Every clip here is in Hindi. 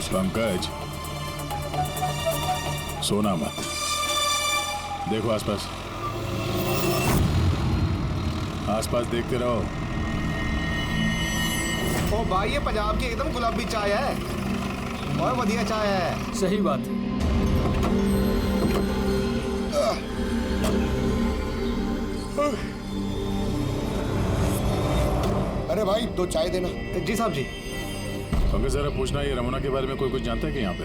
पंकज, सोना मत, देखो आसपास, आसपास देखते रहो। ओ भाई, ये पंजाब की एकदम गुलाबी चाय है और बढ़िया चाय है। सही बात है। अरे भाई, 2 चाय देना। जी साहब जी। पंकज जरा पूछना, ये रमोना के बारे में कोई कुछ जानता है कि यहाँ पे?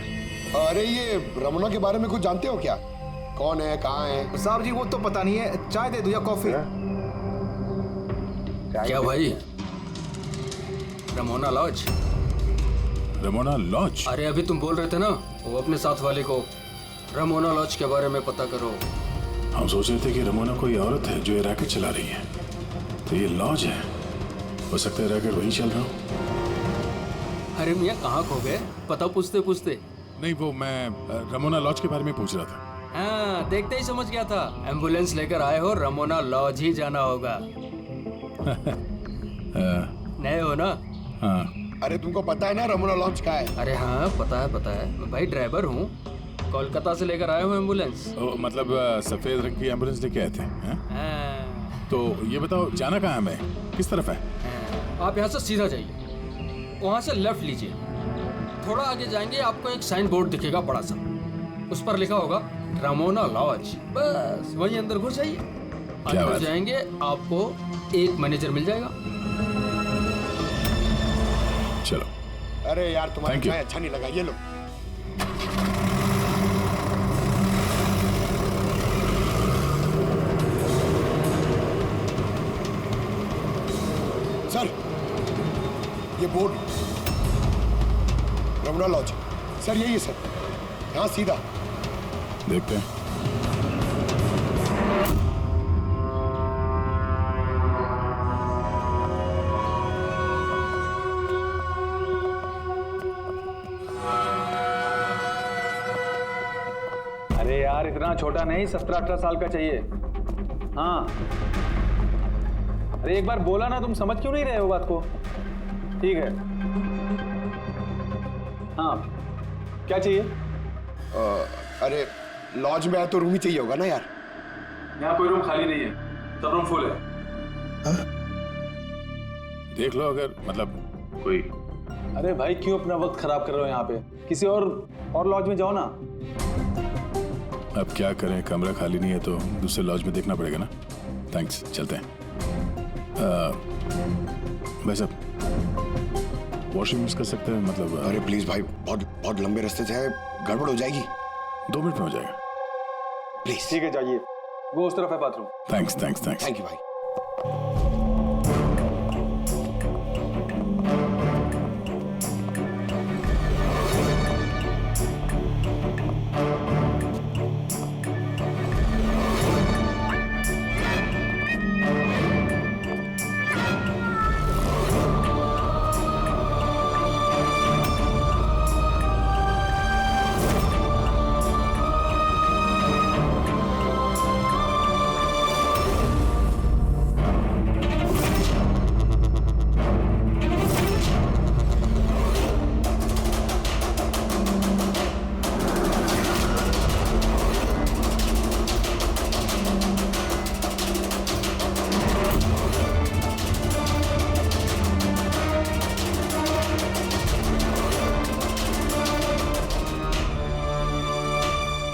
अरे ये रमोना के बारे में कुछ जानते हो क्या? कौन है, कहाँ है? साहब जी वो तो पता नहीं है, चाय दे दो या कॉफी? क्या भाई, रमोना लॉज? Ramona laws? अरे अभी तुम बोल रहे थे ना, वो अपने साथ वाले को रमोना लॉज के बारे में पता करो। हम सोच रहे थे कि रमोना कोई औरत है जो ये रैकेट चला रही है, तो ये लॉज है, हो सकता है रैकेट वहीं चल रहा हो। अरे मियाँ कहाँ खो गए, पता पूछते पूछते? नहीं, वो मैं रमोना लॉज के बारे में पूछ रहा था। हाँ, देखते ही समझ गया था, एम्बुलेंस लेकर आए हो, रमोना लॉज ही जाना होगा। नए हो ना? हाँ। अरे तुमको पता है ना रमोना लॉन्च का है? अरे हाँ पता है, मैं भाई ड्राइवर हूँ, कोलकाता से लेकर आए हो एम्बुलेंस। मतलब सफेद रंग की एम्बुलेंस लेके आए थे? हाँ। तो ये बताओ, जाना कहाँ है, हमें किस तरफ है? आप यहाँ से सीधा जाइए, वहाँ से लेफ्ट लीजिए, थोड़ा आगे जाएंगे आपको एक साइन बोर्ड दिखेगा बड़ा सा, उस पर लिखा होगा रमोना लॉज, बस वहीं अंदर घुस जाइए। अंदर जाएंगे आपको एक मैनेजर मिल जाएगा। चलो। अरे यार तुम्हारा चाय अच्छा नहीं लगा, ये लो। सर, ये बोर्ड रमोना लॉज, सर यही है सर, यहाँ सीधा। देखते हैं। अरे यार इतना छोटा नहीं, 17-18 साल का चाहिए। हाँ, अरे एक बार बोला ना, तुम समझ क्यों नहीं रहे हो बात को? ठीक है। हाँ, क्या चाहिए? अरे लॉज में आए तो रूम ही चाहिए होगा ना यार। यहाँ कोई रूम खाली नहीं है, सब रूम फुल है। देख लो अगर मतलब कोई। अरे भाई क्यों अपना वक्त खराब कर रहे हो यहाँ पे? किसी और लॉज में जाओ ना। अब क्या करें, कमरा खाली नहीं है तो दूसरे लॉज में देखना पड़ेगा ना। थैंक्स, चलते हैं। भाई साहब, वॉशरूम यूज कर सकते हैं मतलब? अरे प्लीज भाई, बहुत लंबे रास्ते से है, गड़बड़ हो जाएगी। 2 मिनट में हो जाएगा, प्लीज। ठीक है, जाइए, वो उस तरफ है बाथरूम। थैंक्स। थैंक यू भाई।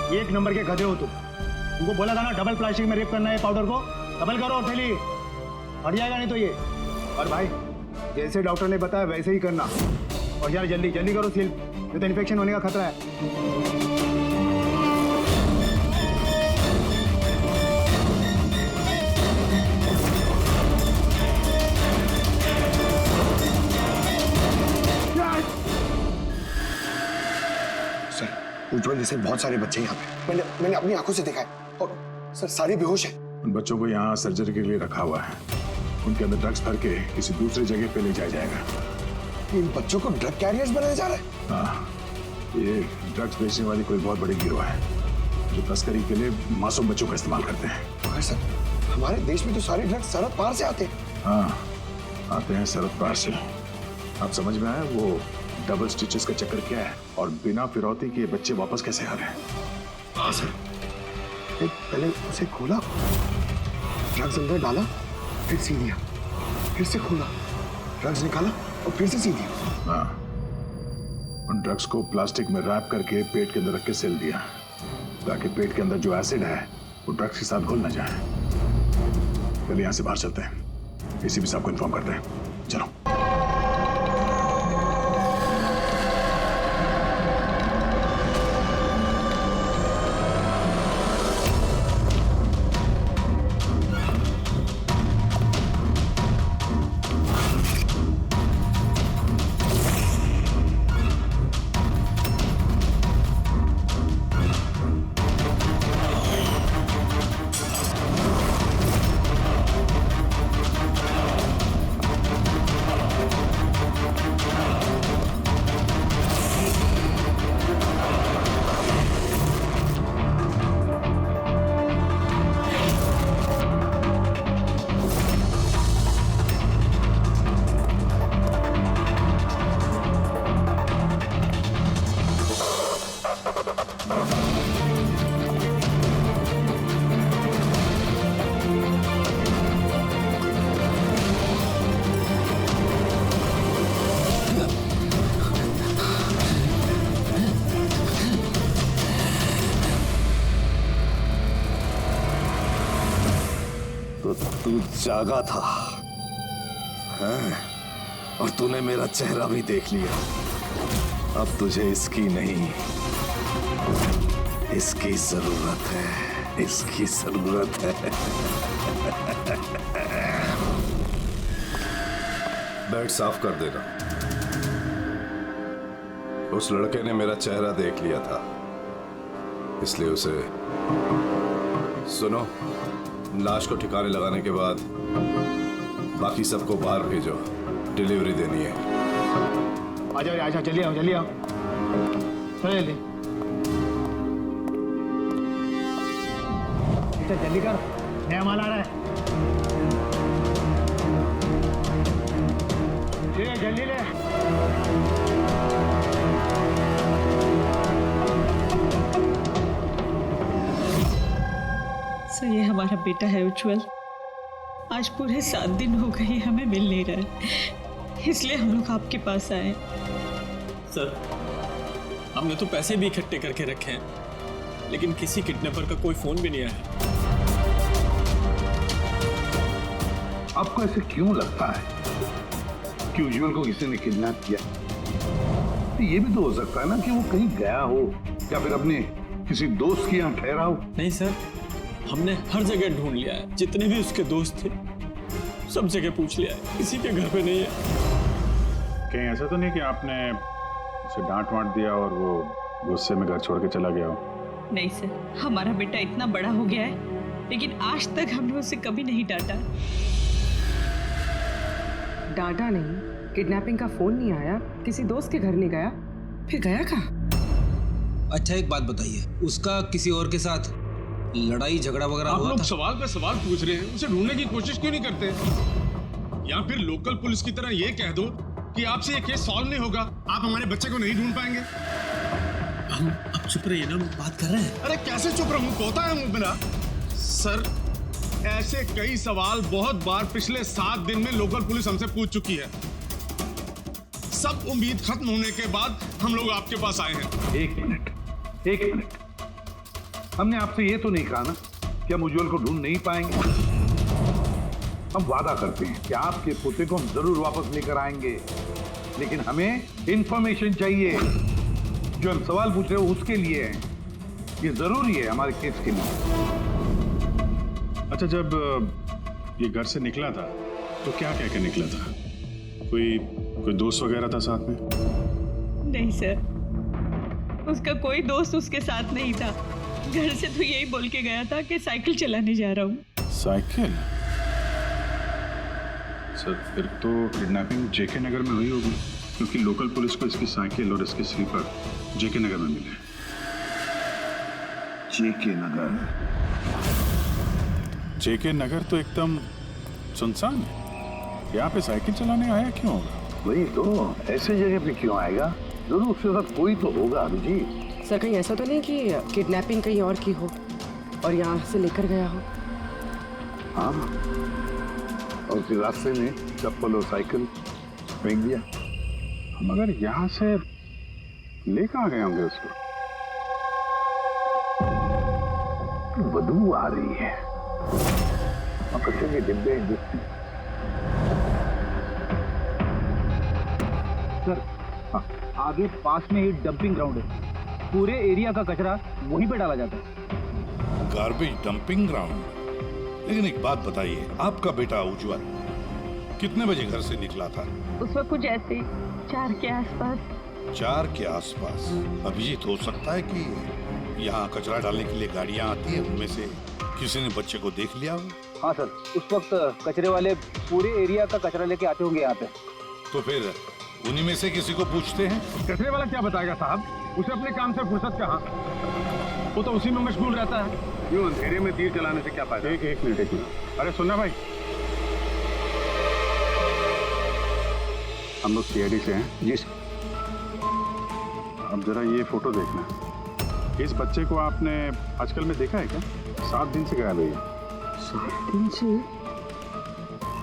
एक नंबर के गधे हो तुमको बोला था ना डबल प्लास्टिक में रेप करना है पाउडर को, डबल करो थैली, हट जाएगा नहीं तो ये। और भाई जैसे डॉक्टर ने बताया वैसे ही करना, और यार जल्दी करो सील, नहीं तो इन्फेक्शन होने का खतरा है। उज्जवल जैसे बहुत सारे बच्चे यहाँ पे, मैंने अपनी आंखों से देखा है, और सर सारे बेहोश हैं। उन बच्चों को यहाँ सर्जरी के लिए रखा हुआ है, उनके अंदर ड्रग्स भर के किसी दूसरी जगह पे ले जाया जाएगा। इन बच्चों को ड्रग कैरियर्स बनाया जा रहा है? हाँ, ये ड्रग्स बेचने वाली कोई बहुत बड़ी गिरोह है जो तस्करी के लिए मासूम बच्चों का इस्तेमाल करते हैं। मगर सर, हमारे देश में तो सारे ड्रग्स सरहद पार से आते हैं। हाँ, आते हैं सरहद पार से। आप समझ में आया, वो डबल स्टिचेस का चक्कर क्या है और बिना फिरौती के ये बच्चे वापस कैसे आ रहे हैं? हाँ सर, पहले उसे खोला, ड्रग्स अंदर डाला, फिर सी दिया, फिर से खोला, ड्रग्स निकाला और फिर से सी दिया। हाँ, उन ड्रग्स को प्लास्टिक में रैप करके पेट के अंदर रख के सिल दिया ताकि पेट के अंदर जो एसिड है वो ड्रग्स के साथ घुल ना जाए। चलिए यहाँ से बाहर चलते हैं, एसीपी साहब को इन्फॉर्म करते हैं। चलो। तू जागा था हैं? और तूने मेरा चेहरा भी देख लिया। अब तुझे इसकी नहीं, इसकी जरूरत है, इसकी जरूरत है। बेड साफ कर देना। उस लड़के ने मेरा चेहरा देख लिया था, इसलिए उसे सुनो, लाश को ठिकाने लगाने के बाद बाकी सबको बाहर भेजो, डिलीवरी देनी है। आजा, चलिए आओ, चलिए आओ, चलिए जल्दी कर, नया माल आ रहा है। जल्दी ले। सर, ये हमारा बेटा है उज्जवल। आज पूरे 7 दिन हो गए हमें मिल नहीं रहा है, इसलिए हम लोग आपके पास आए। सर, हमने तो पैसे भी इकट्ठे करके रखे हैं, लेकिन किसी किडनैपर का कोई फोन भी नहीं आया। आपको ऐसे क्यों लगता है कि उज्जवल को किसी ने किडनैप किया? तो ये भी तो हो सकता है ना कि वो कहीं गया हो या फिर अपने किसी दोस्त के यहाँ ठहरा हो। नहीं सर, हमने हर जगह ढूंढ लिया है, जितने भी उसके दोस्त थे सब जगह पूछ लिया है, किसी के घर पे नहीं है। कहीं ऐसा तो नहीं कि आपने उसे डांट वांट दिया और वो गुस्से में घर छोड़ के चला गया हो? नहीं सर, हमारा बेटा इतना बड़ा हो गया है, लेकिन आज तक हमने उसे कभी नहीं डांटा। डांटा नहीं, किडनैपिंग का फोन नहीं आया, किसी दोस्त के घर नहीं गया, फिर गया कहाँ? अच्छा एक बात बताइए, उसका किसी और के साथ लड़ाई झगड़ा वगैरह हुआ था? आप लोग सवाल पे सवाल पूछ रहे हैं, उसे ढूंढने की कोशिश क्यों नहीं करते? या फिर लोकल पुलिस की तरह ये कह दो कि आपसे ये केस सॉल्व नहीं होगा, आप हमारे बच्चे को नहीं ढूंढ पाएंगे। हम अब चुप रहिए ना, बात कर रहे हैं। अरे कैसे चुप रहूं, तोता है मुंह मेरा। सर, ऐसे कई सवाल बहुत बार पिछले 7 दिन में लोकल पुलिस हमसे पूछ चुकी है। सब उम्मीद खत्म होने के बाद हम लोग आपके पास आए हैं। एक मिनट, हमने आपसे ये तो नहीं कहा ना कि हम उज्जवल को ढूंढ नहीं पाएंगे। हम वादा करते हैं कि आपके पोते को हम जरूर वापस लेकर आएंगे, लेकिन हमें इंफॉर्मेशन चाहिए। जो हम सवाल पूछ रहे हो उसके लिए है, ये जरूरी है हमारे केस के लिए। अच्छा, जब ये घर से निकला था तो क्या कह के निकला था? कोई दोस्त वगैरह था साथ में? नहीं सर, उसका कोई दोस्त उसके साथ नहीं था। घर से तो यही बोल के गया था कि साइकिल चलाने जा रहा हूँ। साइकिल? सर, फिर तो किडनैपिंग जेके नगर में हुई होगी, क्योंकि लोकल पुलिस को इसकी साइकिल और इसके स्लीपर जेके नगर में मिले। जेके नगर? जेके नगर तो एकदम सुनसान है, यहाँ पे साइकिल चलाने आया क्यों होगा? वही तो, ऐसे जगह पे क्यों आएगा? जरूर उसके साथ कोई तो होगा अभिजीत। सर कहीं ऐसा तो नहीं कि किडनैपिंग कहीं और की हो और यहाँ से लेकर गया हो? हाँ, और फिर रास्ते में चप्पल और साइकिल फेंक दिया। मगर यहाँ से लेकर आ गए होंगे उसको। बदबू आ रही है और कचरे के डिब्बे दिखते हैं। सर आगे पास में ही डंपिंग ग्राउंड है, पूरे एरिया का कचरा वहीं पे डाला जाता है। Garbage dumping ground? लेकिन एक बात बताइए, आपका बेटा उज्जवल कितने बजे घर से निकला था? उस वक्त कुछ ऐसे ही 4 के आसपास। 4 के आसपास? अभिजीत, हो सकता है कि यहाँ कचरा डालने के लिए गाड़ियाँ आती है, उनमें से किसी ने बच्चे को देख लिया हो। हाँ सर, उस वक्त कचरे वाले पूरे एरिया का कचरा लेके आते होंगे यहाँ पे। तो फिर उन्हीं में से किसी को पूछते हैं। कचरे वाला क्या बताएगा साहब, उसे अपने काम से फुर्सत कहाँ, वो तो उसी में मशगूल रहता है। यूं अंधेरे में दिए जलाने से क्या फायदा? एक मिनट। अरे सुनना भाई, हम लोग सीआईडी से हैं। जी सर। अब जरा ये फोटो देखना, इस बच्चे को आपने आजकल में देखा है क्या? 7 दिन से गायब है। 7 दिन से?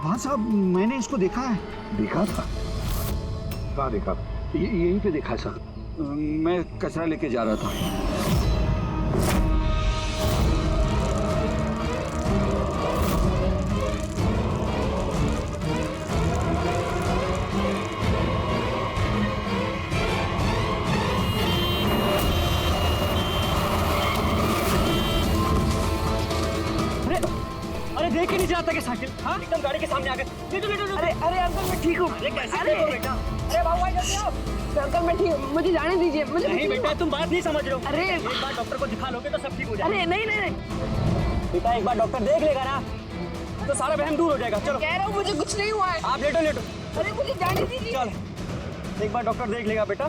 हाँ साहब, मैंने इसको देखा है। देखा था? कहाँ देखा? यहीं पे देखा है सर। मैं कचरा लेके जा रहा था। अरे देख के नहीं जाता क्या साइकिल? हाँ एकदम गाड़ी के सामने आ गए। अरे अरे अंकल मैं ठीक हूँ। अरे कैसे हो बेटा? अरे बाबू जल्दी आओ। अंकल मैं ठीक हूँ, मुझे जाने दीजिए। मुझे नहीं बेटा, तुम बात नहीं समझ रहे हो। अरे एक बार डॉक्टर को दिखा लोगे तो सब ठीक हो जाएगा। अरे नहीं नहीं नहीं बेटा, एक बार डॉक्टर देख लेगा ना तो सारा वहम दूर हो जाएगा। चलो कह रहा हूँ मुझे कुछ नहीं हुआ है। आप लेटो। अरे मुझे जाने दीजिए। चल एक बार डॉक्टर देख लेगा बेटा।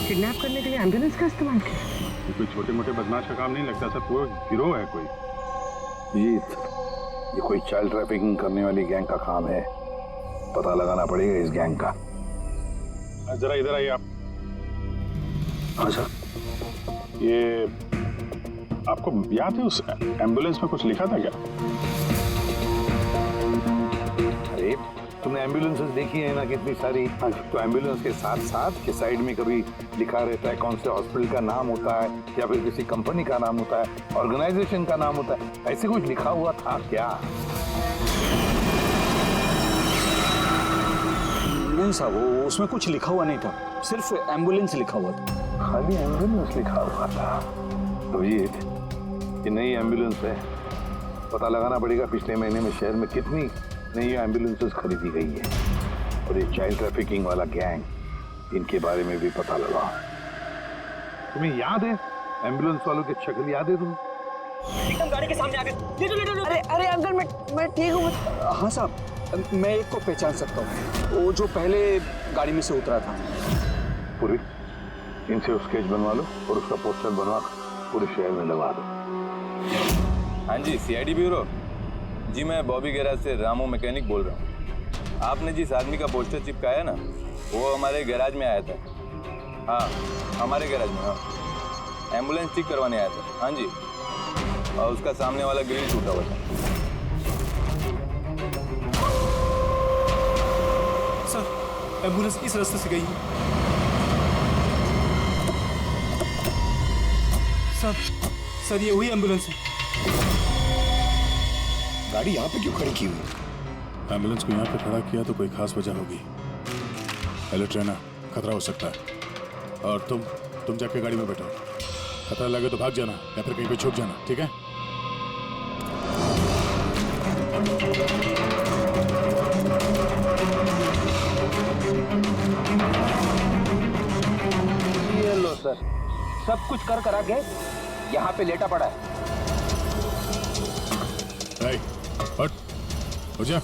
किडनैप करने के लिए एम्बुलेंस का इस्तेमाल किया? कोई छोटे मोटे बदमाश का काम नहीं लगता सर, पूरा गिरोह है कोई। जीत, ये कोई चाइल्ड ट्रैफिकिंग करने वाली गैंग का काम है, पता लगाना पड़ेगा इस गैंग का। जरा इधर आइए आप। हाँ सर। ये आपको याद है उस एम्बुलेंस में कुछ लिखा था क्या? अरे तुमने एम्बुलेंसेस देखी है ना कितनी सारी, तो एम्बुलेंस के साथ साथ के साइड में कभी लिखा रहता है कौन से हॉस्पिटल का नाम होता है या फिर किसी कंपनी का नाम होता है, ऑर्गेनाइजेशन का नाम होता है, ऐसे कुछ लिखा हुआ था क्या? नहीं साहब, वो उसमें कुछ लिखा हुआ नहीं था, सिर्फ एम्बुलेंस लिखा हुआ था। खाली एम्बुलेंस लिखा हुआ था? तो ये नई एम्बुलेंस है, पता लगाना पड़ेगा पिछले महीने में शहर में कितनी नई एम्बुलेंसेस खरीदी गई है। और ये चाइल्ड ट्रैफिकिंग वाला गैंग, इनके बारे में भी पता लगाओ। तुम्हें याद है एम्बुलेंस वालों की शक्ल याद है तुम्हें? एकदम गाड़ी के सामने आ गए। अरे अरे अंकल मैं ठीक हूँ। हाँ साहब, मैं एक को पहचान सकता हूँ, वो जो पहले गाड़ी में से उतरा था। पूरी इनसे स्केच बनवा लो और उसका पोस्टर बनवा पूरे शहर में लगा दो। हाँ जी, सीआईडी ब्यूरो जी, मैं बॉबी गैराज से रामू मैकेनिक बोल रहा हूँ। आपने जिस आदमी का पोस्टर चिपकाया ना, वो हमारे गैराज में आया था। हाँ, हमारे गैराज में। हाँ, एम्बुलेंस ठीक करवाने आया था। हाँ जी, और उसका सामने वाला ग्रिल टूटा हुआ था। सर, एम्बुलेंस इस रास्ते से गई है। सर ये वही एम्बुलेंस है। गाड़ी यहाँ पे क्यों खड़ी की हुई? एम्बुलेंस को यहाँ पे खड़ा किया तो कोई खास वजह होगी। हेलो ट्रेनर, खतरा हो सकता है, और तुम जाके गाड़ी में बैठो। खतरा लगे तो भाग जाना या फिर कहीं पे छुप जाना, ठीक है? ये लो सर, सब कुछ कर करा के यहाँ पे लेटा पड़ा है। हट, हो जा।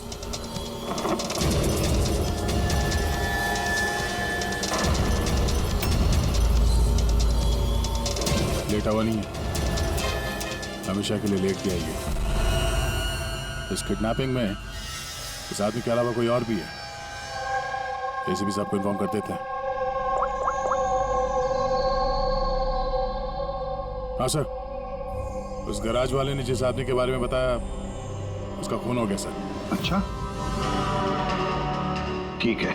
लेटा हुआ नहीं है, हमेशा के लिए लेट गया ये। इस किडनैपिंग में इस आदमी के अलावा कोई और भी है? एसीपी साहब को इन्फॉर्म कर देते हैं। हाँ सर, उस गैराज वाले ने जिस आदमी के बारे में बताया उसका खून हो गया सर। अच्छा, ठीक है।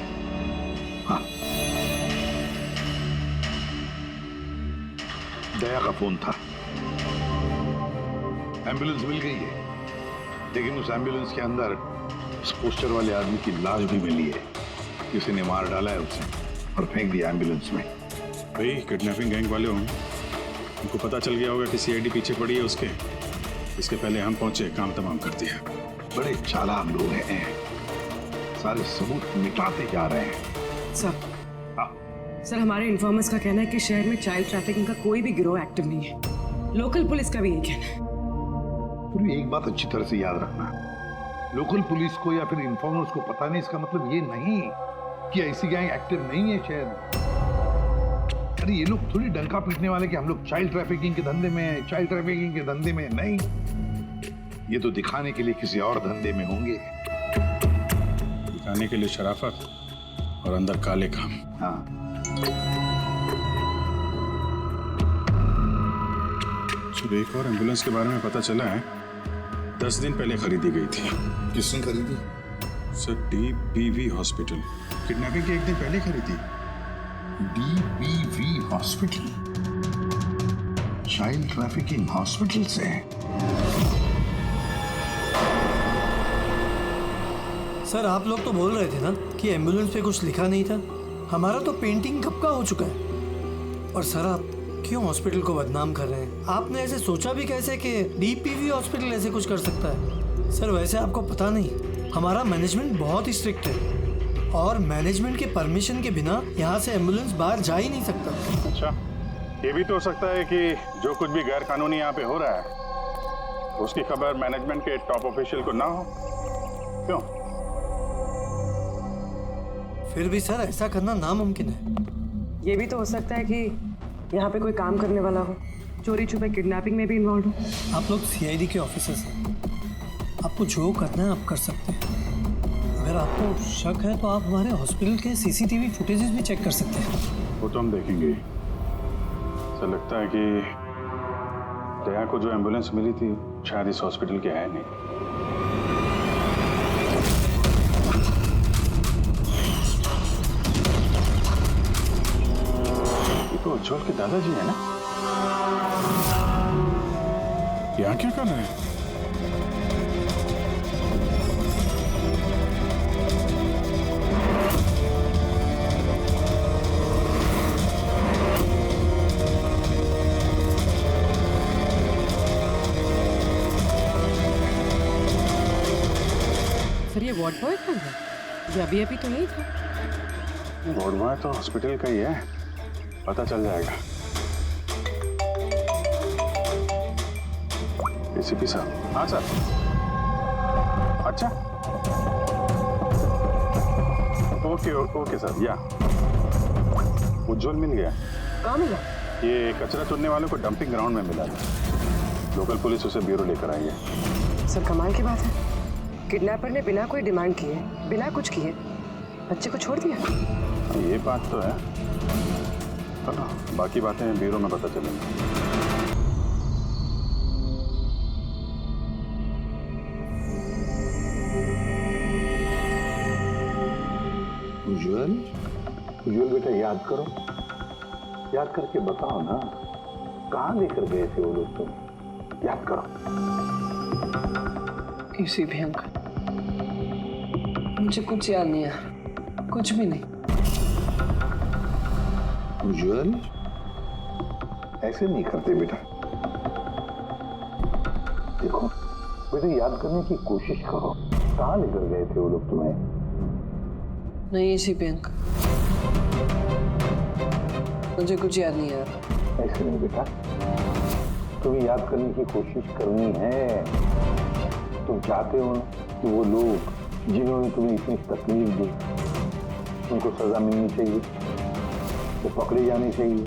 हाँ, दया का फोन था। एम्बुलेंस मिल गई है, लेकिन उस एम्बुलेंस के अंदर उस पोस्टर वाले आदमी की लाश भी मिली है। किसी ने मार डाला है उसे और फेंक दिया एम्बुलेंस में। भाई किडनैपिंग गैंग वाले होंगे, उनको पता चल गया होगा कि सीआईडी पीछे पड़ी है उसके। इसके पहले हम पहुंचे, काम तमाम कर दिया। बड़े चालाक लोग हैं, सारे सबूत मिटाते जा रहे हैं। सर हमारे इन्फॉर्मर्स का कहना है कि शहर में चाइल्ड ट्रैफिकिंग का कोई भी गिरोह एक्टिव नहीं है। लोकल पुलिस का भी यही कहना है। पूरी एक बात अच्छी तरह से याद रखना, लोकल पुलिस को या फिर इन्फॉर्मर्स को पता नहीं, इसका मतलब ये नहीं कि ऐसी गैंग एक्टिव नहीं है शहर में। अरे ये लोग थोड़ी डंका पीटने वाले कि हम लोग चाइल्ड ट्रैफिकिंग के धंधे में हैं, चाइल्ड ट्रैफिकिंग के धंधे में नहीं। ये तो दिखाने के लिए किसी और धंधे में होंगे। दिखाने के लिए शराफत और अंदर काले काम। हाँ, एक और एम्बुलेंस के बारे में पता चला है, 10 दिन पहले खरीदी गई थी। किसने खरीदी? Sir, DBV hospital. किडनैपिंग के एक दिन पहले खरीदी। DBV hospital, child trafficking hospital से। सर आप लोग तो बोल रहे थे ना कि एम्बुलेंस पे कुछ लिखा नहीं था। हमारा तो पेंटिंग कब का हो चुका है। और सर आप क्यों हॉस्पिटल को बदनाम कर रहे हैं? आपने ऐसे सोचा भी कैसे कि डीपीवी हॉस्पिटल ऐसे कुछ कर सकता है? सर वैसे आपको पता नहीं, हमारा मैनेजमेंट बहुत ही स्ट्रिक्ट है और मैनेजमेंट के परमिशन के बिना यहाँ से एम्बुलेंस बाहर जा ही नहीं सकता। अच्छा, ये भी तो हो सकता है कि जो कुछ भी गैर कानूनी यहाँ पे हो रहा है उसकी खबर मैनेजमेंट के टॉप ऑफिशियल को ना हो। क्यों? फिर भी सर ऐसा करना नामुमकिन है। ये भी तो हो सकता है कि यहाँ पे कोई काम करने वाला हो, चोरी छुपे किडनैपिंग में भी इन्वॉल्व हो। आप लोग सीआईडी के ऑफिसर्स हैं, आपको जो करना है आप कर सकते हैं। अगर आपको शक है तो आप हमारे हॉस्पिटल के सीसीटीवी फुटेजेस भी चेक कर सकते हैं। वो तो हम देखेंगे। ऐसा लगता है कि दया को जो एम्बुलेंस मिली थी शायद इस हॉस्पिटल के है नहीं। तो उज्जवल के दादाजी है ना? यहाँ क्या कर रहे हैं? सर ये वार्ड बॉय कौन है? ये अभी तो नहीं था। वार्ड बॉय तो हॉस्पिटल का ही है, पता चल जाएगा। एसीपी साहब। हाँ सर। अच्छा, ओके ओके सर। या उज्जवल मिल गया। कहाँ मिला? ये कचरा चुनने वालों को डंपिंग ग्राउंड में मिला था। लोकल पुलिस उसे ब्यूरो लेकर आई है। सर कमाल की बात है, किडनैपर ने बिना कोई डिमांड किए, बिना कुछ किए बच्चे को छोड़ दिया। ये बात तो है, ना बाकी बातें ब्यूरो में पता चलेंगी। उज्जवल, उज्जवल बेटा याद करो, याद करके बताओ ना, कहाँ लेकर गए थे वो लोग तुम? याद करो। किसी भी अंकल, मुझे कुछ याद नहीं है, कुछ भी नहीं। उज्जवल, ऐसे नहीं करते बेटा। देखो बेटा, याद करने की कोशिश करो, कहाँ लेकर गए थे वो लोग तुम्हें? नहीं इसी पे अंकल, मुझे कुछ याद नहीं यार। ऐसे नहीं बेटा, तुम्हें याद करने की कोशिश करनी है। तुम चाहते हो कि वो लोग जिन्होंने तुम्हें इतनी तकलीफ दी उनको सजा मिलनी चाहिए, वो पकड़े जाने चाहिए।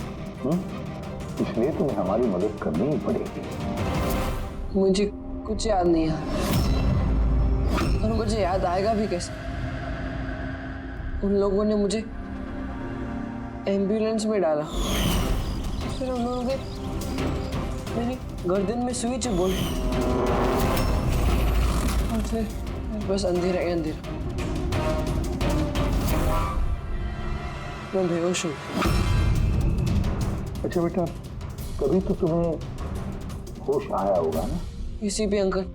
इसलिए तुम्हें हमारी मदद करनी ही पड़ेगी। मुझे कुछ याद नहीं है और मुझे याद आएगा भी कैसे? उन लोगों ने मुझे एम्बुलेंस में डाला, फिर उन्होंने मेरी गर्दन में सुई चुभोई और फिर बस अंधेरा ही अंधेरा। मैं बेहोश हूँ। अच्छा बेटा, कभी तो तुम्हें होश आया होगा ना? किसी भी अंकल,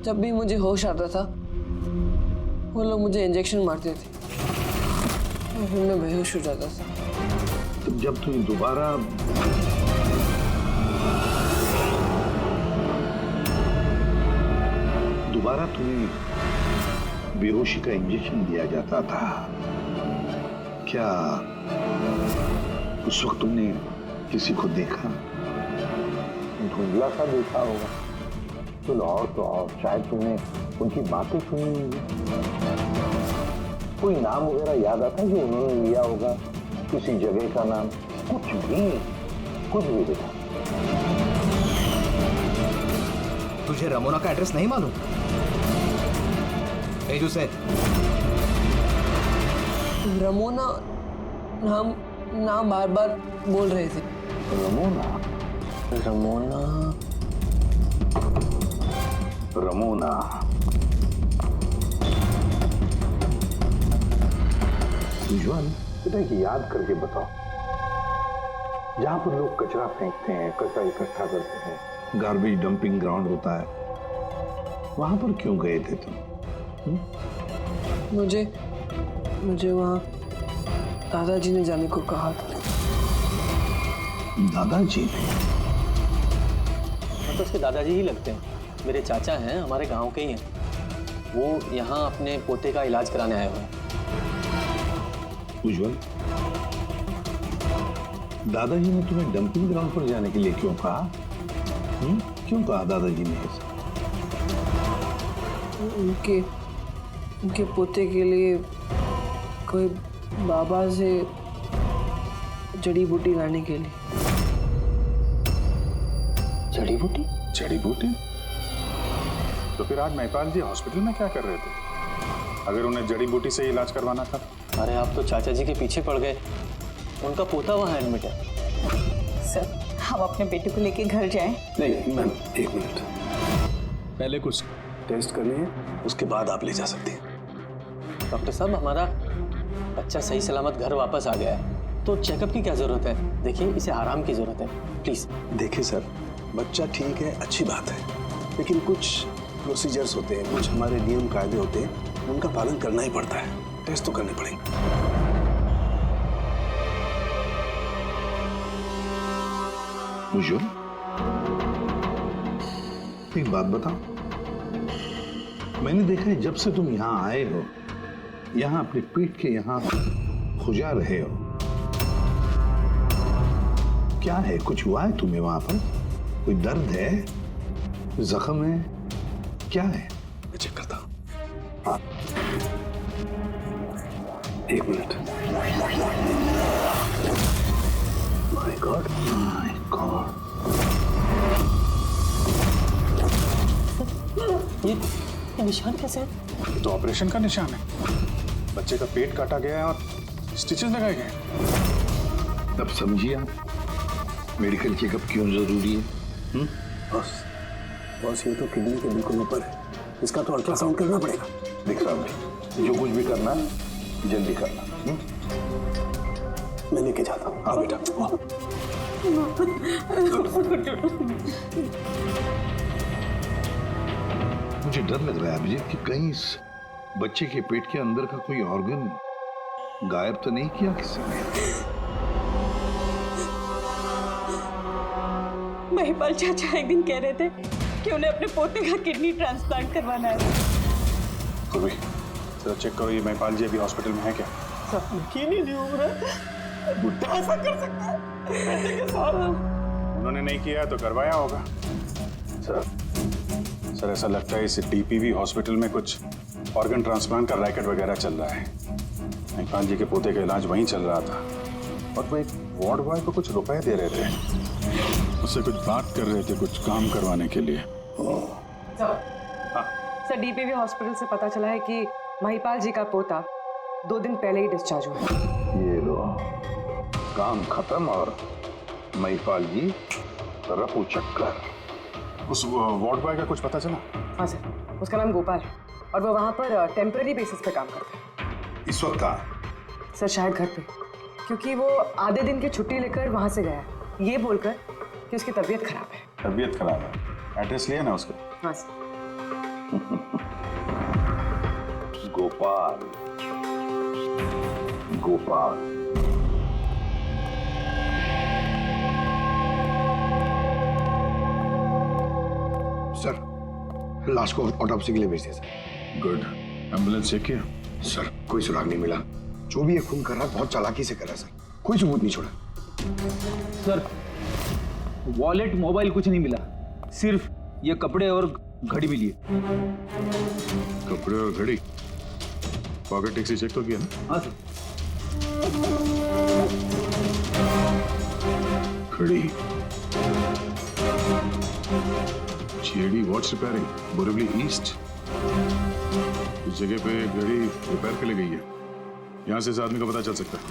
जब भी मुझे होश आता था वो लोग मुझे इंजेक्शन मारते थे और फिर मैं बेहोश हो जाता था। तो जब तुम दोबारा तुम्हें बेहोशी का इंजेक्शन दिया जाता था, क्या उस वक्त तुमने किसी को देखा? धुंधला सा देखा होगा। चलो और तो और शायद तुमने उनकी बातें सुनी होंगी। कोई नाम वगैरह याद आता है जो उन्होंने लिया होगा, किसी जगह का नाम, कुछ भी देखा। तुझे रमोना का एड्रेस नहीं मालूम? उसे रमोना नाम बार बार बोल रहे थे। रमोना उज्ज्वल, बेटा याद करके बताओ, जहां पर लोग कचरा फेंकते हैं, कचरा इकट्ठा करते हैं, गार्बेज डंपिंग ग्राउंड होता है, वहां पर क्यों गए थे तुम? मुझे वहाँ दादाजी ने जाने को कहा था। दादाजी? तो उसके दादाजी ही लगते हैं। मेरे चाचा हैं, हमारे गांव के ही हैं। वो यहाँ अपने पोते का इलाज कराने आए हुए हैं। उज्ज्वल, दादाजी ने तुम्हें डंपिंग ग्राउंड पर जाने के लिए क्यों कहा? क्यों कहा दादाजी ने ऐसा? उनके पोते के लिए कोई बाबा से जड़ी बूटी लाने के लिए। जड़ी बूटी? तो फिर आज महिपाल जी हॉस्पिटल में क्या कर रहे थे, अगर उन्हें जड़ी बूटी से इलाज करवाना था? अरे आप तो चाचा जी के पीछे पड़ गए। उनका पोता वहाँ एडमिट है। सर, हम अपने बेटे को लेके घर जाएं? नहीं मैम, एक मिनट, पहले कुछ टेस्ट कर लिए, उसके बाद आप ले जा सकते हैं। डॉक्टर साहब, हमारा बच्चा सही सलामत घर वापस आ गया है, तो चेकअप की क्या जरूरत है? देखिए, इसे आराम की जरूरत है, प्लीज। देखिए सर, बच्चा ठीक है, अच्छी बात है, लेकिन कुछ प्रोसीजर्स होते हैं, कुछ हमारे नियम कायदे होते हैं, उनका पालन करना ही पड़ता है। टेस्ट तो करने पड़ेंगे। उज्ज्वल, एक बात बताओ, मैंने देखा है जब से तुम यहाँ आए हो, यहाँ अपने पीठ के यहाँ खुजा रहे हो। क्या है, कुछ हुआ है तुम्हें वहां पर? कोई दर्द है, जख्म है, क्या है? मैं चेक करता हूँ। हाँ, एक मिनट। माय गॉड, ये निशान कैसे है? ये तो ऑपरेशन का निशान है। बच्चे का पेट काटा गया है और स्टिचेस लगाए गए। अब समझिए आप मेडिकल चेकअप क्यों जरूरी है? बस ये तो किडनी के बिल्कुल ऊपर है, इसका तो अल्ट्रासाउंड करना पड़ेगा। देख साहब, जो कुछ भी करना है जल्दी करना। मैं लेके जाता हूँ। हाँ बेटा। मुझे डर लग रहा है अभिजीत कि कहीं इस बच्चे के पेट के अंदर का कोई ऑर्गन गायब तो नहीं किया किसी ने? महिपाल चाचा एक दिन कह रहे थे कि उन्हें अपने पोते का किडनी ट्रांसप्लांट करवाना है। तो भी जरा चेक करो, ये महिपाल जी अभी हॉस्पिटल में है क्या? यकीन ही नहीं हो रहा, बुढ़ा ऐसा कर सकता है बेटे के साथ? उन्होंने नहीं किया है तो करवाया होगा। सर ऐसा लगता है इस डीपीवी हॉस्पिटल में कुछ ऑर्गन ट्रांसप्लांट का रैकेट वगैरह चल रहा है। महिपाल जी के पोते का इलाज वहीं चल रहा था और वो एक वार्ड बॉय को कुछ रुपए दे रहे थे, उससे कुछ बात कर रहे थे, कुछ काम करवाने के लिए। हाँ, सर डीपीवी हॉस्पिटल से पता चला है कि महिपाल जी का पोता 2 दिन पहले ही डिस्चार्ज हुआ। ये लो, काम खत्म और महिपाल जी रफू चक्कर। उस वार्ड बॉय का कुछ पता चला? हाँ सर, उसका नाम गोपाल है और वो वहाँ पर टेम्पररी बेसिस पे काम करता है। इस वक्त कहाँ? सर शायद घर पे, क्योंकि वो आधे दिन की छुट्टी लेकर वहाँ से गया है, ये बोलकर कि उसकी तबीयत खराब है। तबीयत खराब है? एड्रेस लिया ना उसका? हाँ सर। गोपाल, गोपाल। सर, लाश को ऑटोप्सी के लिए भेज दिया सर। गुड। एम्बुलेंस चेक किया? सर कोई सुराग नहीं मिला। जो भी ये खून कर रहा है बहुत चालाकी से कर रहा है सर, कोई सबूत नहीं छोड़ा। सर वॉलेट मोबाइल कुछ नहीं मिला, सिर्फ ये कपड़े और घड़ी मिली है। कपड़े और घड़ी? पॉकेट टैक्सी चेक तो किया ना? हाँ सर। घड़ी, JD watch repairing, Borivali east. इस जगह पे घड़ी रिपेयर के लिए गई है। यहां से इस आदमी का पता चल सकता है।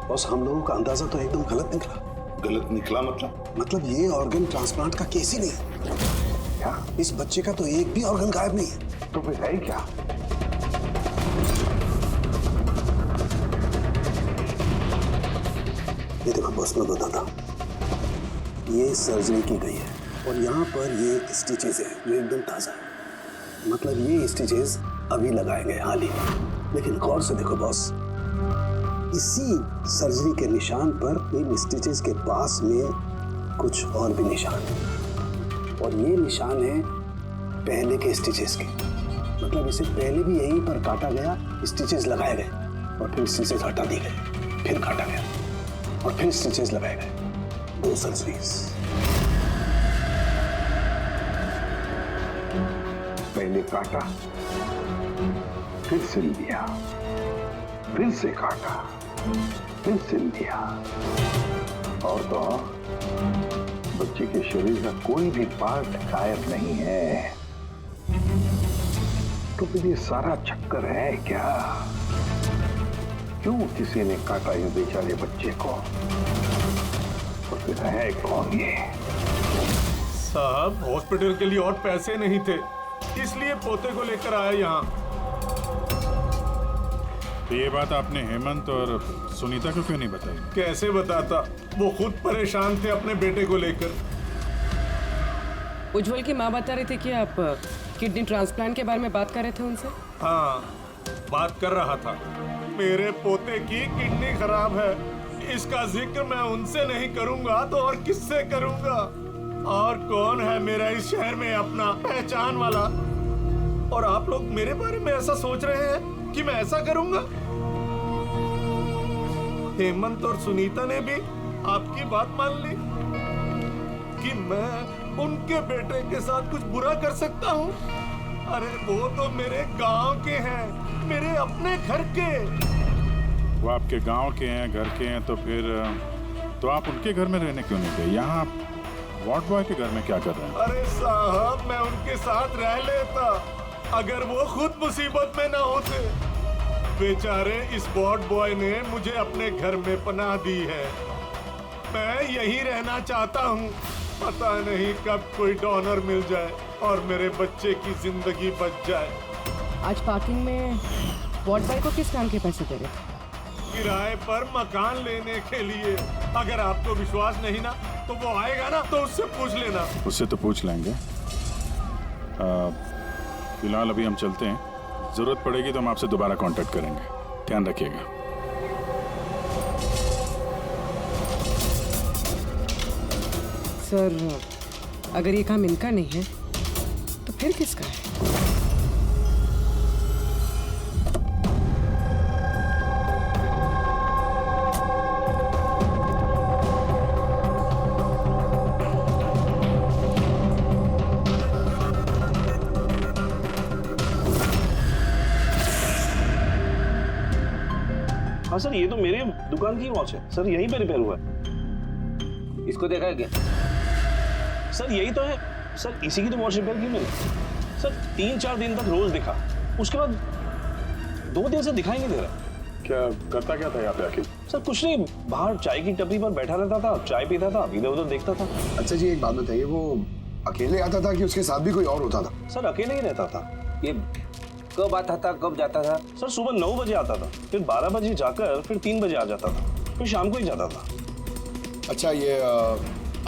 बॉस हम लोगों का अंदाजा तो एकदम गलत निकला। गलत निकला मतलब ये ऑर्गन ट्रांसप्लांट का केस ही नहीं है। क्या? इस बच्चे का तो एक भी ऑर्गन गायब नहीं है। तो फिर है क्या? ये देखो बॉस, मैं बताता हूँ। ये सर्जरी की गई है और यहाँ पर ये स्टिचेस है जो एकदम ताजा है। मतलब ये स्टिचेस अभी लगाए गए हाल ही में। लेकिन गौर से देखो बॉस, इसी सर्जरी के निशान पर इन स्टिचेस के पास में कुछ और भी निशान है और ये निशान है पहले के स्टिचेस के। मतलब इसे पहले भी यहीं पर काटा गया, स्टिचेस लगाए गए और फिर स्टिचेस हटा दिए गए, फिर काटा गया और फिर स्टिचेस लगाए गए। 2 सर्जरीज। पहले काटा, फिर सिल दिया, फिर से काटा, फिर सिल दिया। और तो बच्चे के शरीर का कोई भी पार्ट गायब नहीं है। तो फिर ये सारा चक्कर है क्या? क्यों किसी ने काटा ये बेचारे बच्चे को? तो फिर है कौन ये? साहब हॉस्पिटल के लिए और पैसे नहीं थे, इसलिए पोते को लेकर आया यहाँ। तो ये बात आपने हेमंत और सुनीता को क्यों नहीं बताई? कैसे बताता, वो खुद परेशान थे अपने बेटे को लेकर। उज्जवल की माँ बता रही थी कि आप किडनी ट्रांसप्लांट के बारे में बात कर रहे थे उनसे। हाँ, बात कर रहा था। मेरे पोते की किडनी खराब है, इसका जिक्र मैं उनसे नहीं करूंगा तो और किससे करूंगा? और कौन है मेरा इस शहर में अपना पहचान वाला? और आप लोग मेरे बारे में ऐसा सोच रहे हैं कि मैं ऐसा करूंगा? हेमंत और सुनीता ने भी आपकी बात मान ली कि मैं उनके बेटे के साथ कुछ बुरा कर सकता हूँ? अरे वो तो मेरे गांव के हैं, मेरे अपने घर के। वो आपके गांव के हैं, घर के हैं, तो फिर तो आप उनके घर में रहने क्यों नहीं गए? यहाँ वार्ड बॉय के घर में क्या कर रहे हैं? अरे साहब, मैं उनके साथ रह लेता अगर वो खुद मुसीबत में ना होते। बेचारे इस वार्ड बॉय ने मुझे अपने घर में पनाह दी है। मैं यहीं रहना चाहता हूँ। पता नहीं कब कोई डोनर मिल जाए और मेरे बच्चे की जिंदगी बच जाए। आज पार्किंग में वार्ड बॉय को किस काम के पैसे दे रहे थे? किराए पर मकान लेने के लिए। अगर आपको विश्वास नहीं ना तो वो आएगा ना, तो उससे पूछ लेना। उससे तो पूछ लेंगे। फिलहाल अभी हम चलते हैं, जरूरत पड़ेगी तो हम आपसे दोबारा कांटेक्ट करेंगे। ध्यान रखिएगा। सर, अगर ये काम इनका नहीं है तो फिर किसका है? हाँ सर, ये तो मेरे दुकान की वॉच है सर, यहीं पे रिपेयर हुआ है। इसको देखा है क्या? सर यही तो है सर, इसी की तो वॉच रिपेयर की मैंने सर। 3-4 दिन तक रोज दिखा, उसके बाद 2 दिन से दिखाई नहीं दे रहा। क्या करता क्या था यहाँ पे आखिर? सर कुछ नहीं, बाहर चाय की टपरी पर बैठा रहता था, चाय पीता था, इधर उधर देखता था। अच्छा जी, एक बात बताइए, वो अकेले आता था कि उसके साथ भी कोई और होता था? सर अकेले ही रहता था। ये कब आता था, कब जाता था? सर सुबह 9 बजे आता था, फिर 12 बजे जाकर फिर 3 बजे आ जाता था, फिर शाम को ही जाता था। अच्छा, ये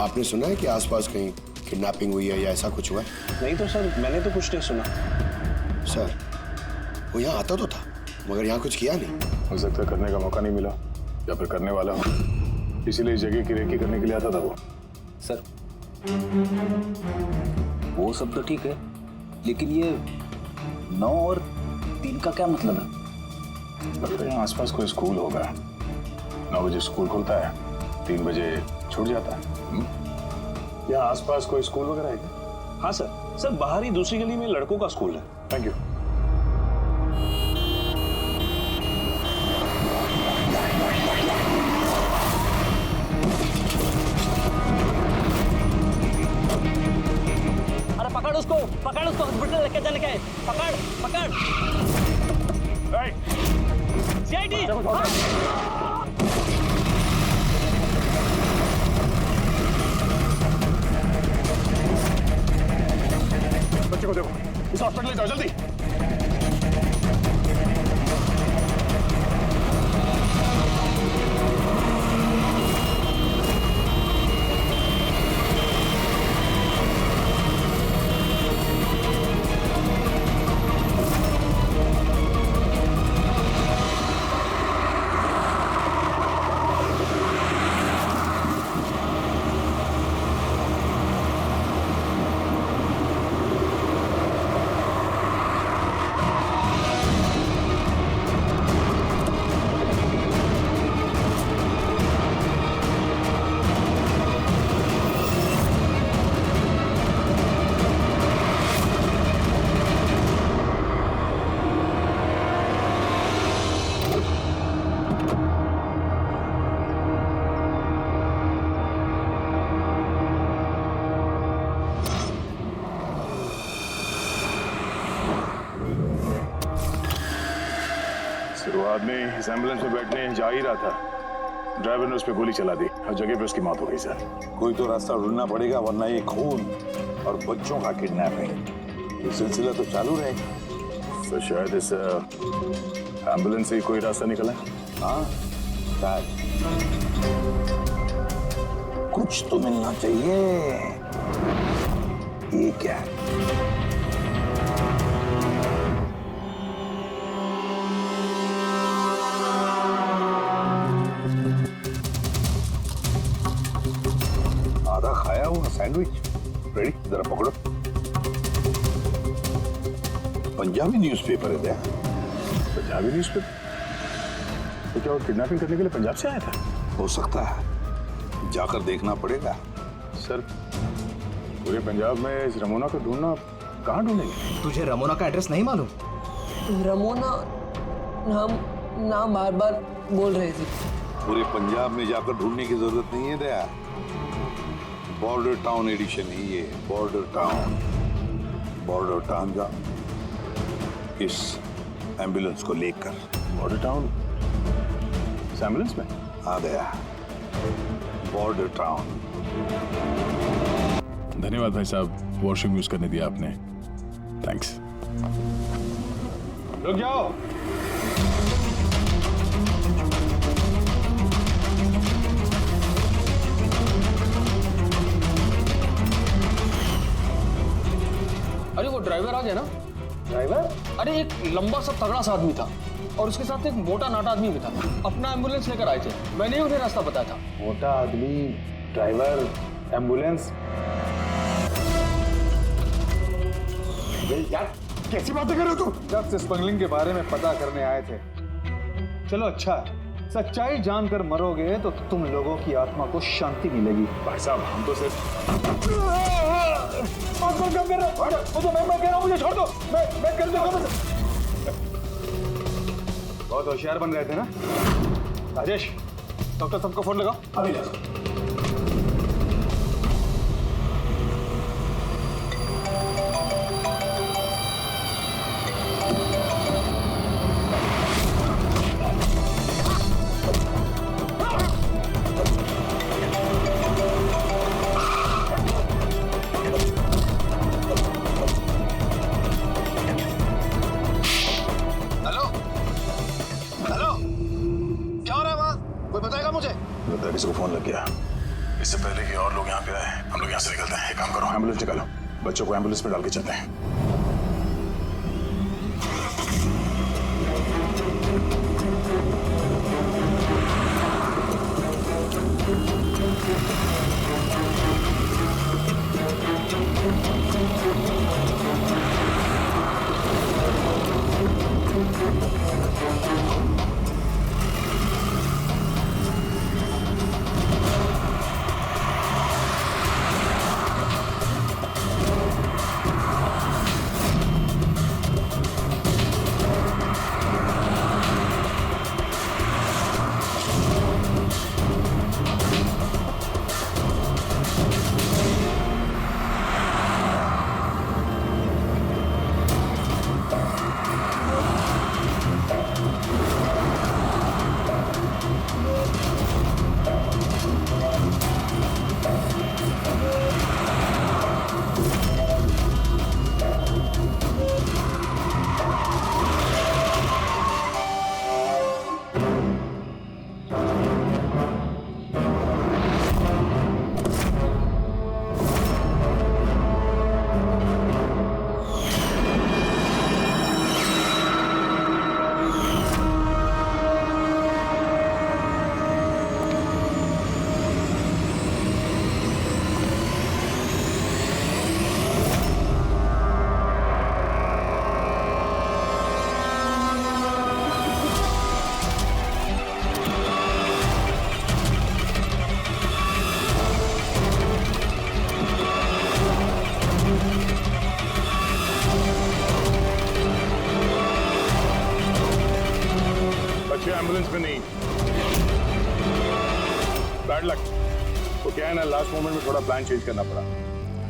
आपने सुना है कि आसपास कहीं किडनैपिंग हुई है या ऐसा कुछ हुआ है? नहीं तो सर, मैंने तो कुछ नहीं सुना। सर वो यहाँ आता तो था मगर यहाँ कुछ किया नहीं। हो सकता है करने का मौका नहीं मिला या फिर करने वाला हो, इसीलिए इस जगह की रेकी करने के लिए आता था वो। सर वो सब तो ठीक है, लेकिन ये 9 और 3 का क्या मतलब है? लगता है यहाँ आसपास कोई स्कूल होगा। 9 बजे स्कूल खुलता है, 3 बजे छूट जाता है। यहाँ आसपास कोई स्कूल वगैरह है क्या? हाँ सर बाहर ही दूसरी गली में लड़कों का स्कूल है। Thank you. पकड़ उसको हॉस्पिटल लेके जाने का है। पकड़ सीआईडी। बच्चे को देखो, इस हॉस्पिटल ले जाओ जल्दी। आदमी इस एम्बुलेंस में बैठने जा ही रहा था, ड्राइवर ने उस पर गोली चला दी और जगह पे उसकी मौत हो गई। सर कोई तो रास्ता ढूंढना पड़ेगा, वरना ये खून और बच्चों का किडनैपिंग ये सिलसिला तो चालू रहेगा। तो शायद इस एम्बुलेंस से कोई रास्ता निकला। हाँ शायद कुछ तो मिलना चाहिए। ये क्या है? खाया हुआ सैंडविच रेडी, जरा पकड़ो। पंजाबी न्यूज़पेपर है। पंजाबी न्यूज़पेपर? तो क्या वो किडनैपिंग करने के लिए पंजाब से आया था? हो सकता है, जाकर देखना पड़ेगा। सर पूरे पंजाब में इस रमोना को ढूंढना, कहाँ ढूंढेंगे? तुझे रमोना का एड्रेस नहीं मालूम? रमोना नाम बार बार बोल रहे थे। पूरे पंजाब में जाकर ढूंढने की जरूरत नहीं है दया। बॉर्डर टाउन एडिशन ही ये, बॉर्डर टाउन जा इस एम्बुलेंस को लेकर। बॉर्डर टाउन इस एम्बुलेंस में आ गया। Border town. धन्यवाद भाई साहब, वॉशरूम यूज करने दिया आपने, थैंक्स। रुक जाओ। अरे वो ड्राइवर आ गया ना? ड्राइवर? अरे एक लंबा सा तगड़ा सा आदमी था और उसके साथ एक मोटा नाटा आदमी भी था। अपना एम्बुलेंस लेकर आए थे, मैंने ही उन्हें रास्ता बताया था। मोटा आदमी, ड्राइवर, एम्बुलेंस। यार कैसी बातें कर रहे हो तुम? जब स्मगलिंग के बारे में पता करने आए थे। चलो अच्छा है, सच्चाई जानकर मरोगे तो तुम लोगों की आत्मा को शांति मिलेगी। भाई साहब हम तो सिर्फ मैं कह रहा हूँ, मुझे छोड़ दो। मैं कर दूंगा। बहुत होशियार बन रहे थे ना? राजेश, डॉक्टर साहब को फोन लगाओ। अभी लगा। किसी को फोन लग गया। इससे पहले कि और लोग यहाँ पे आए, हम लोग यहाँ से निकलते हैं। एक काम करो, एम्बुलेंस निकालो, बच्चों को एम्बुलेंस में डाल के चलते हैं। एम्बुलेंस में नहीं, बैड लक। तो क्या है ना, लास्ट मोमेंट में थोड़ा प्लान चेंज करना पड़ा।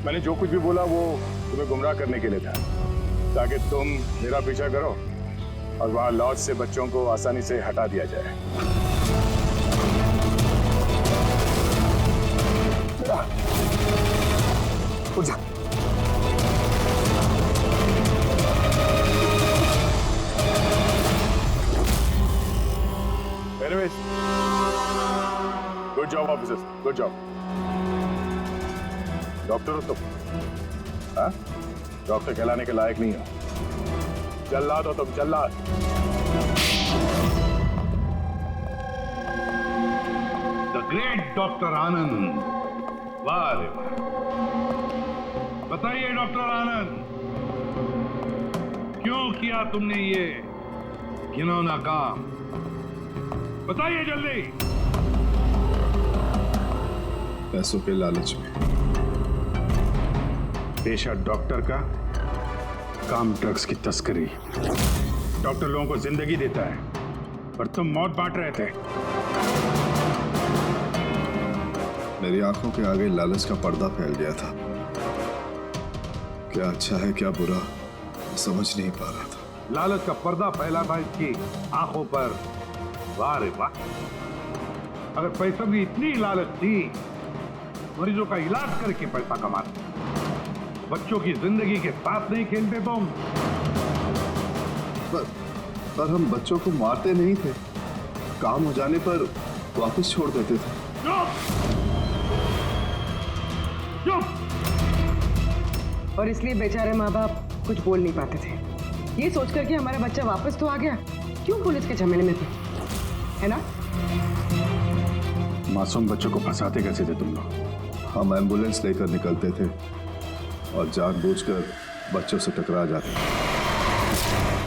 मैंने जो कुछ भी बोला वो तुम्हें गुमराह करने के लिए था, ताकि तुम मेरा पीछा करो और वहां लॉज से बच्चों को आसानी से हटा दिया जाए। उठ जा। Anyways, good job officers, good job. Doctor हो तुम? हाँ? डॉक्टर कहलाने के लायक नहीं हो। जल्लाद हो तुम, जल्लाद। द ग्रेट डॉक्टर आनंद। वाह रे वाह। बताइए डॉक्टर आनंद, क्यों किया तुमने ये घिनौना काम? बताइए जल्दी। पैसों के लालच में। पेशा डॉक्टर का, काम ड्रग्स की तस्करी। डॉक्टर लोगों को जिंदगी देता है, पर तुम मौत बांट रहे थे। मेरी आंखों के आगे लालच का पर्दा फैल गया था। क्या अच्छा है क्या बुरा समझ नहीं पा रहा था। लालच का पर्दा फैला था इसकी आंखों पर। वाह रे वाह। अगर पैसों की इतनी लालच थी, मरीजों का इलाज करके पैसा कमाते, बच्चों की जिंदगी के साथ नहीं खेलते तुम। पर हम बच्चों को मारते नहीं थे, काम हो जाने पर वापस छोड़ देते थे। और इसलिए बेचारे माँ बाप कुछ बोल नहीं पाते थे, ये सोचकर कि हमारा बच्चा वापस तो आ गया, क्यों पुलिस के झमेले में थे, है ना? मासूम बच्चों को फंसाते कैसे थे तुम लोग? हम एम्बुलेंस लेकर निकलते थे और जानबूझकर बच्चों से टकरा जाते थे।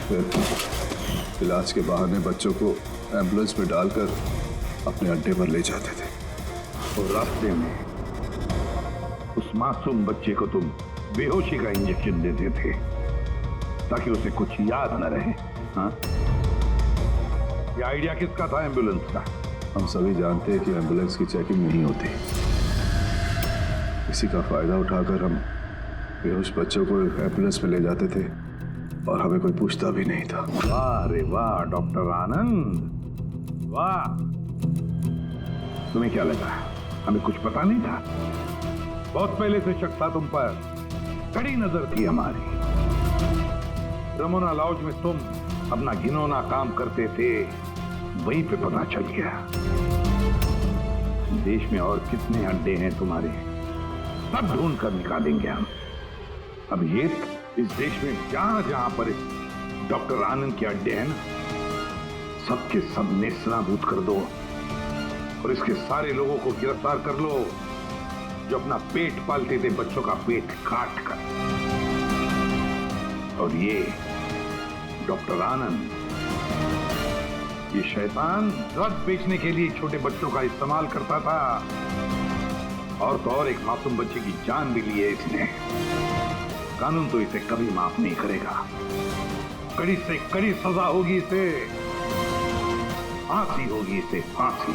फिर इलाज के बहाने बच्चों को एम्बुलेंस में डालकर अपने अड्डे पर ले जाते थे। और रास्ते में उस मासूम बच्चे को तुम बेहोशी का इंजेक्शन देते थे ताकि उसे कुछ याद न रहे। हाँ? ये आइडिया किसका था एम्बुलेंस का? हम सभी जानते हैं कि एम्बुलेंस की चेकिंग नहीं होती। इसी का फायदा उठाकर हम बेहोश बच्चों को एम्बुलेंस में ले जाते थे और हमें कोई पूछता भी नहीं था। वाह रे वाह डॉक्टर आनंद, वाह। तुम्हें क्या लगा हमें कुछ पता नहीं था? बहुत पहले से शक था तुम पर, कड़ी नजर थी हमारी। रमोना लॉज में तुम अपना घिनौना काम करते थे, वहीं पे पता चल गया। देश में और कितने अड्डे हैं तुम्हारे, सब ढूंढ कर निकालेंगे हम। अब ये इस देश में जहां जहां पर इस डॉक्टर आनंद के अड्डे हैं ना, सबके सब नेस्तनाबूद कर दो और इसके सारे लोगों को गिरफ्तार कर लो जो अपना पेट पालते थे बच्चों का पेट काट कर। और ये डॉक्टर आनंद, ये शैतान ड्रग बेचने के लिए छोटे बच्चों का इस्तेमाल करता था और तो और एक मासूम बच्चे की जान भी ली है इसने। कानून तो इसे कभी माफ नहीं करेगा, कड़ी से कड़ी सजा होगी इसे, फांसी होगी इसे, फांसी।